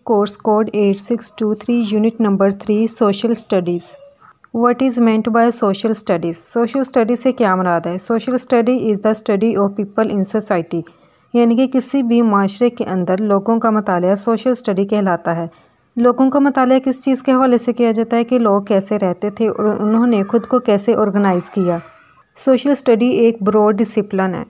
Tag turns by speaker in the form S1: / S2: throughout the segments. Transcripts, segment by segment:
S1: Course code 8623 unit number 3 social studies. What is meant by social studies? Social studies से क्या मुराद है? Social study is the study of people in society. यानी कि किसी भी माशरे के अंदर लोगों का मतालिया सोशल स्टडी कहलाता है। लोगों का मतालिया किस चीज़ के हवाले से किया जाता है कि लोग कैसे रहते थे और उन्होंने खुद को कैसे ऑर्गेनाइज़ किया। सोशल स्टडी एक ब्रॉड डिसिप्लिन है।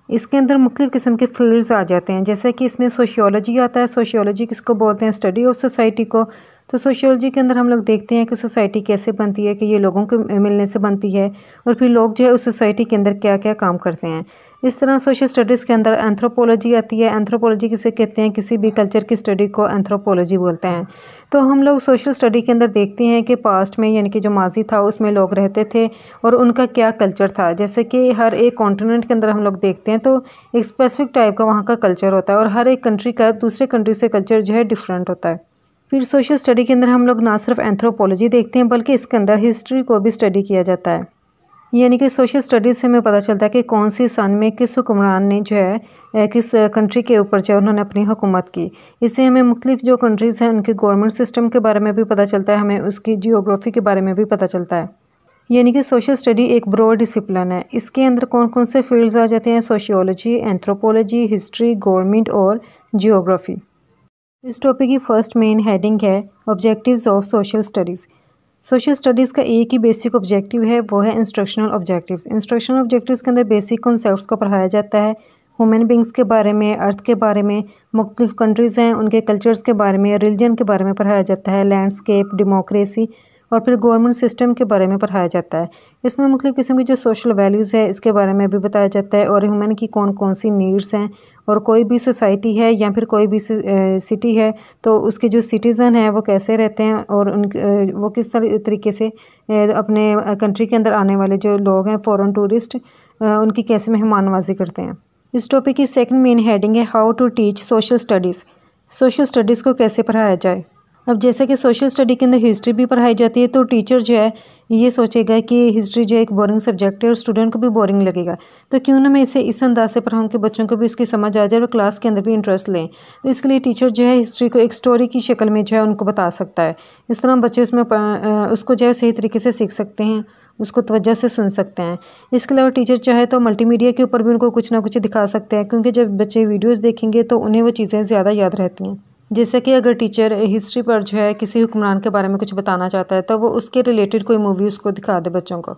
S1: इसके अंदर मुख्तलिफ़ किस्म के फील्ड्स आ जाते हैं, जैसे कि इसमें सोशियोलॉजी आता है। सोशियोलॉजी किसको बोलते हैं? स्टडी ऑफ सोसाइटी को। तो सोशियोलॉजी के अंदर हम लोग देखते हैं कि सोसाइटी कैसे बनती है, कि ये लोगों के मिलने से बनती है और फिर लोग जो है उस सोसाइटी के अंदर क्या क्या काम करते हैं। इस तरह सोशल स्टडीज़ के अंदर एंथ्रोपोलॉजी आती है। एंथ्रोपोलॉजी किसे कहते हैं? किसी भी कल्चर की स्टडी को एंथ्रोपोलॉजी बोलते हैं। तो हम लोग सोशल स्टडी के अंदर देखते हैं कि पास्ट में यानी कि जो माजी था उसमें लोग रहते थे और उनका क्या कल्चर था। जैसे कि हर एक कॉन्टिनेंट के अंदर हम लोग देखते हैं तो एक स्पेसिफिक टाइप का वहाँ का कल्चर होता है और हर एक कंट्री का दूसरे कंट्री से कल्चर जो है डिफरेंट होता है। फिर सोशल स्टडी के अंदर हम लोग ना सिर्फ एंथ्रोपोलॉजी देखते हैं बल्कि इसके अंदर हिस्ट्री को भी स्टडी किया जाता है। यानी कि सोशल स्टडीज़ से हमें पता चलता है कि कौन सी सन में किस हुक्मरान ने जो है किस कंट्री के ऊपर जो उन्होंने अपनी हुकूमत की। इससे हमें मुख्तलिफ जो कंट्रीज़ हैं उनके गवर्नमेंट सिस्टम के बारे में भी पता चलता है, हमें उसकी जियोग्राफी के बारे में भी पता चलता है। यानी कि सोशल स्टडी एक ब्रॉड डिसिप्लिन है। इसके अंदर कौन कौन से फील्ड्स आ जाते हैं? सोशियोलॉजी, एंथ्रोपोलॉजी, हिस्ट्री, गवर्नमेंट और जियोग्राफी। इस टॉपिक की फर्स्ट मेन हेडिंग है objectives of social studies. Social studies का एक ही बेसिक ऑब्जेक्टिव है, वो है इंस्ट्रक्शनल ऑब्जेक्टिव्स। इंस्ट्रक्शनल ऑब्जेक्टिव्स के अंदर बेसिक कॉन्सेप्ट्स को पढ़ाया जाता है, ह्यूमन बींग्स के बारे में, अर्थ के बारे में, मुख्तलिफ कंट्रीज़ हैं उनके कल्चर्स के बारे में, रिलीजन के बारे में पढ़ाया जाता है, लैंडस्केप, डेमोक्रेसी और फिर गवर्नमेंट सिस्टम के बारे में पढ़ाया जाता है। इसमें मुख्तलिफ किस्म की जो सोशल वैल्यूज़ है इसके बारे में भी बताया जाता है और ह्यूमन की कौन कौन सी नीड्स हैं। और कोई भी सोसाइटी है या फिर कोई भी सिटी है तो उसके जो सिटीज़न हैं वो कैसे रहते हैं और वो किस तरीके से अपने कंट्री के अंदर आने वाले जो लोग हैं फॉरेन टूरिस्ट उनकी कैसे मेहमान नवाजी करते हैं। इस टॉपिक की सेकंड मेन हेडिंग है how to teach social studies. Social studies को कैसे पढ़ाया जाए। अब जैसे कि सोशल स्टडी के अंदर हिस्ट्री भी पढ़ाई जाती है तो टीचर जो है ये सोचेगा कि हिस्ट्री जो है एक बोरिंग सब्जेक्ट है और स्टूडेंट को भी बोरिंग लगेगा, तो क्यों ना मैं इसे इस अंदाज से पढ़ाऊँ कि बच्चों को भी इसकी समझ आ जाए और क्लास के अंदर भी इंटरेस्ट लें। तो इसके लिए टीचर जो है हिस्ट्री को एक स्टोरी की शक्ल में जो है उनको बता सकता है। इस तरह बच्चे उसमें उसको जो है सही तरीके से सीख सकते हैं, उसको तवज्जो से सुन सकते हैं। इसके अलावा टीचर चाहे तो मल्टीमीडिया के ऊपर भी उनको कुछ ना कुछ दिखा सकते हैं, क्योंकि जब बच्चे वीडियोज़ देखेंगे तो उन्हें वो चीज़ें ज़्यादा याद रहती हैं। जैसे कि अगर टीचर हिस्ट्री पर जो है किसी हुक्मरान के बारे में कुछ बताना चाहता है तो वो उसके रिलेटेड कोई मूवी उसको दिखा दे बच्चों को,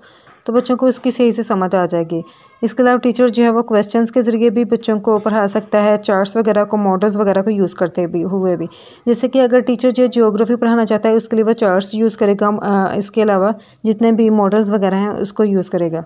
S1: तो बच्चों को उसकी सही से समझ आ जाएगी। इसके अलावा टीचर जो है वो क्वेश्चंस के ज़रिए भी बच्चों को पढ़ा सकता है, चार्ट्स वगैरह को, मॉडल्स वगैरह को यूज़ करते हुए भी। जैसे कि अगर टीचर जो ज्योग्राफी पढ़ाना चाहता है उसके लिए वो चार्ट्स यूज़ करेगा, इसके अलावा जितने भी मॉडल्स वगैरह हैं उसको यूज़ करेगा।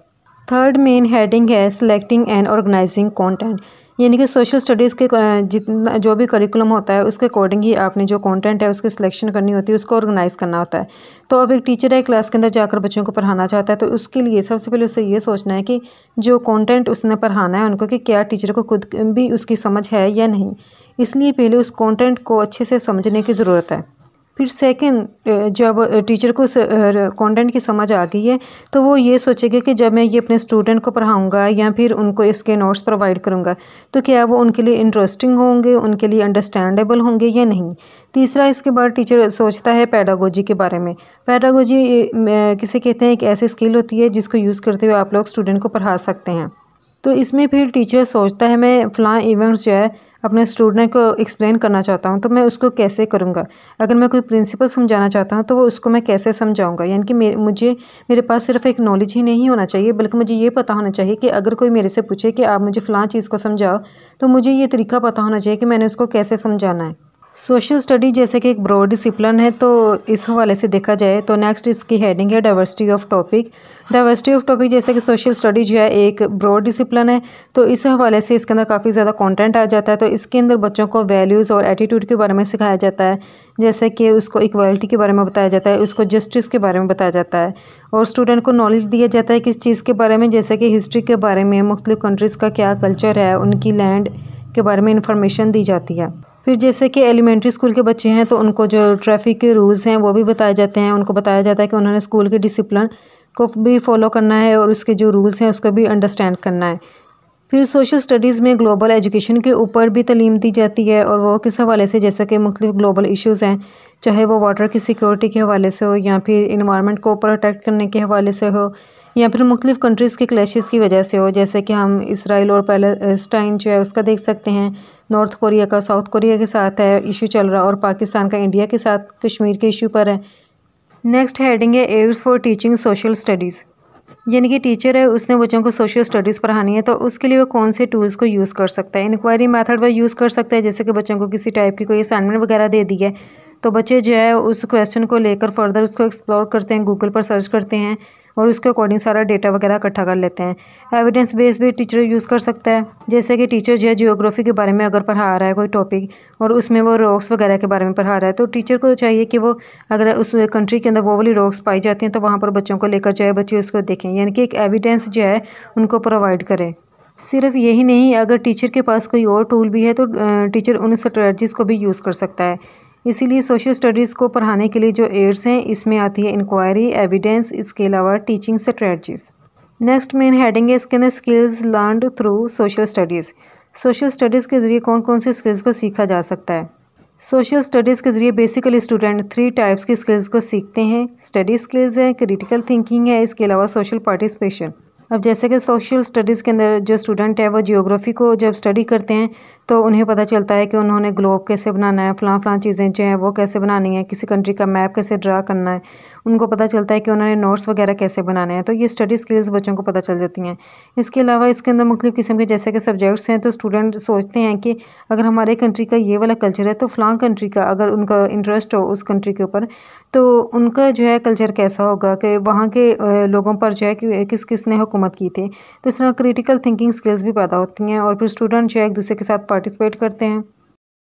S1: थर्ड मेन हेडिंग है सिलेक्टिंग एंड ऑर्गेनाइजिंग कंटेंट। यानी कि सोशल स्टडीज़ के जितना जो भी करिकुलम होता है उसके अकॉर्डिंग ही आपने जो कंटेंट है उसकी सिलेक्शन करनी होती है, उसको ऑर्गेनाइज़ करना होता है। तो अब एक टीचर है क्लास के अंदर जाकर बच्चों को पढ़ाना चाहता है तो उसके लिए सबसे पहले उसे ये सोचना है कि जो कंटेंट उसने पढ़ाना है उनको कि क्या टीचर को खुद भी उसकी समझ है या नहीं। इसलिए पहले उस कंटेंट को अच्छे से समझने की ज़रूरत है। फिर सेकंड, जब टीचर को कंटेंट की समझ आ गई है तो वो ये सोचेगा कि जब मैं ये अपने स्टूडेंट को पढ़ाऊंगा या फिर उनको इसके नोट्स प्रोवाइड करूंगा तो क्या वो उनके लिए इंटरेस्टिंग होंगे, उनके लिए अंडरस्टैंडेबल होंगे या नहीं। तीसरा, इसके बाद टीचर सोचता है पेडागोजी के बारे में। पेडागोजी किसे कहते हैं? एक ऐसी स्किल होती है जिसको यूज़ करते हुए आप लोग स्टूडेंट को पढ़ा सकते हैं। तो इसमें फिर टीचर सोचता है मैं फ़लाँ इवेंट्स जो है अपने स्टूडेंट को एक्सप्लेन करना चाहता हूँ तो मैं उसको कैसे करूँगा। अगर मैं कोई प्रिंसिपल समझाना चाहता हूँ तो वो उसको मैं कैसे समझाऊँगा। यानी कि मेरे पास सिर्फ एक नॉलेज ही नहीं होना चाहिए बल्कि मुझे ये पता होना चाहिए कि अगर कोई मेरे से पूछे कि आप मुझे फ़लाँ चीज़ को समझाओ तो मुझे ये तरीका पता होना चाहिए कि मैंने उसको कैसे समझाना है। सोशल स्टडी जैसे कि एक ब्रॉड डिसिप्लिन है तो इस हवाले से देखा जाए तो नेक्स्ट इसकी हेडिंग है diversity of topic. Diversity of topic जैसे कि सोशल स्टडी जो है एक ब्रॉड डिसिप्लिन है तो इस हवाले से इसके अंदर काफ़ी ज़्यादा कंटेंट आ जाता है। तो इसके अंदर बच्चों को वैल्यूज़ और एटीट्यूड के बारे में सिखाया जाता है, जैसे कि उसको इक्वालिटी के बारे में बताया जाता है, उसको जस्टिस के बारे में बताया जाता है और स्टूडेंट को नॉलेज दिया जाता है किस चीज़ के बारे में, जैसे कि हिस्ट्री के बारे में, मुख्तलिफ कंट्रीज़ का क्या कल्चर है, उनकी लैंड के बारे में इंफॉर्मेशन दी जाती है। फिर जैसे कि एलिमेंट्री स्कूल के बच्चे हैं तो उनको जो ट्रैफिक के रूल्स हैं वो भी बताए जाते हैं। उनको बताया जाता है कि उन्होंने स्कूल के डिसिप्लिन को भी फॉलो करना है और उसके जो रूल्स हैं उसको भी अंडरस्टैंड करना है। फिर सोशल स्टडीज़ में ग्लोबल एजुकेशन के ऊपर भी तालीम दी जाती है, और वो किस हवाले से, जैसे कि मुख्तलिफ ग्लोबल इश्यूज़ हैं, चाहे वो वाटर की सिक्योरिटी के हवाले से हो या फिर इन्वायरमेंट को प्रोटेक्ट करने के हवाले से हो या फिर मुख्तलिफ कंट्रीज़ के क्लैशेस की वजह से हो। जैसे कि हम इसराइल और पैलेस्टाइन जो है उसका देख सकते हैं, नॉर्थ कोरिया का साउथ कोरिया के साथ है इशू चल रहा, और पाकिस्तान का इंडिया के साथ कश्मीर के इशू पर है। नेक्स्ट हेडिंग है aids for teaching social studies, यानी कि टीचर है उसने बच्चों को सोशल स्टडीज़ पढ़ानी है तो उसके लिए वो कौन से टूल्स को यूज़ कर सकता है। इंक्वायरी मेथड वो यूज़ कर सकता है, जैसे कि बच्चों को किसी टाइप की कोई असाइनमेंट वगैरह दे दी है तो बच्चे जो है उस क्वेश्चन को लेकर फर्दर उसको एक्सप्लोर करते हैं, गूगल पर सर्च करते हैं और उसके अकॉर्डिंग सारा डेटा वगैरह इकट्ठा कर लेते हैं। एविडेंस बेस भी टीचर यूज़ कर सकता है, जैसे कि टीचर जो है जियोग्राफी के बारे में अगर पढ़ा रहा है कोई टॉपिक और उसमें वो रॉक्स वगैरह के बारे में पढ़ा रहा है तो टीचर को चाहिए कि वो अगर उस कंट्री के अंदर वो वाली रॉक्स पाई जाती हैं तो वहाँ पर बच्चों को लेकर जाए, बच्चे उसको देखें, यानी कि एक एविडेंस जो है उनको प्रोवाइड करें। सिर्फ यही नहीं, अगर टीचर के पास कोई और टूल भी है तो टीचर उन स्ट्रेटजीज़ को भी यूज़ कर सकता है। इसीलिए सोशल स्टडीज़ को पढ़ाने के लिए जो एड्स हैं इसमें आती है इंक्वायरी, एविडेंस, इसके अलावा teaching strategies. Next main heading है इसके अंदर skills learned through social studies. Social studies के ज़रिए कौन कौन से स्किल्स को सीखा जा सकता है। सोशल स्टडीज़ के ज़रिए बेसिकली स्टूडेंट 3 टाइप्स की स्किल्स को सीखते हैं। स्टडी स्किल्स है, क्रिटिकल थिंकिंग है, इसके अलावा सोशल पार्टिसिपेशन। अब जैसे कि सोशल स्टडीज़ के अंदर जो स्टूडेंट है वो जियोग्राफी को जब स्टडी करते हैं तो उन्हें पता चलता है कि उन्होंने ग्लोब कैसे बनाना है, फ़लाँ चीज़ें जो हैं वो कैसे बनानी है, किसी कंट्री का मैप कैसे ड्रा करना है, उनको पता चलता है कि उन्होंने नोट्स वगैरह कैसे बनाने हैं। तो ये स्टडी स्किल्स बच्चों को पता चल जाती हैं। इसके अलावा इसके अंदर मुख्तलिफ़ किस्म के जैसे कि सब्जेक्ट्स हैं तो स्टूडेंट सोचते हैं कि अगर हमारे कंट्री का ये वाला कल्चर है तो फ़लाँ कंट्री का, अगर उनका इंटरेस्ट हो उस कंट्री के ऊपर, तो उनका जो है कल्चर कैसा होगा, कि वहाँ के लोगों पर जो है कि किस किस ने हुकूमत की थी। तो इस तरह क्रिटिकल थिंकिंग स्किल्स भी पैदा होती हैं और फिर स्टूडेंट जो है एक दूसरे के साथ पार्टिसिपेट करते हैं।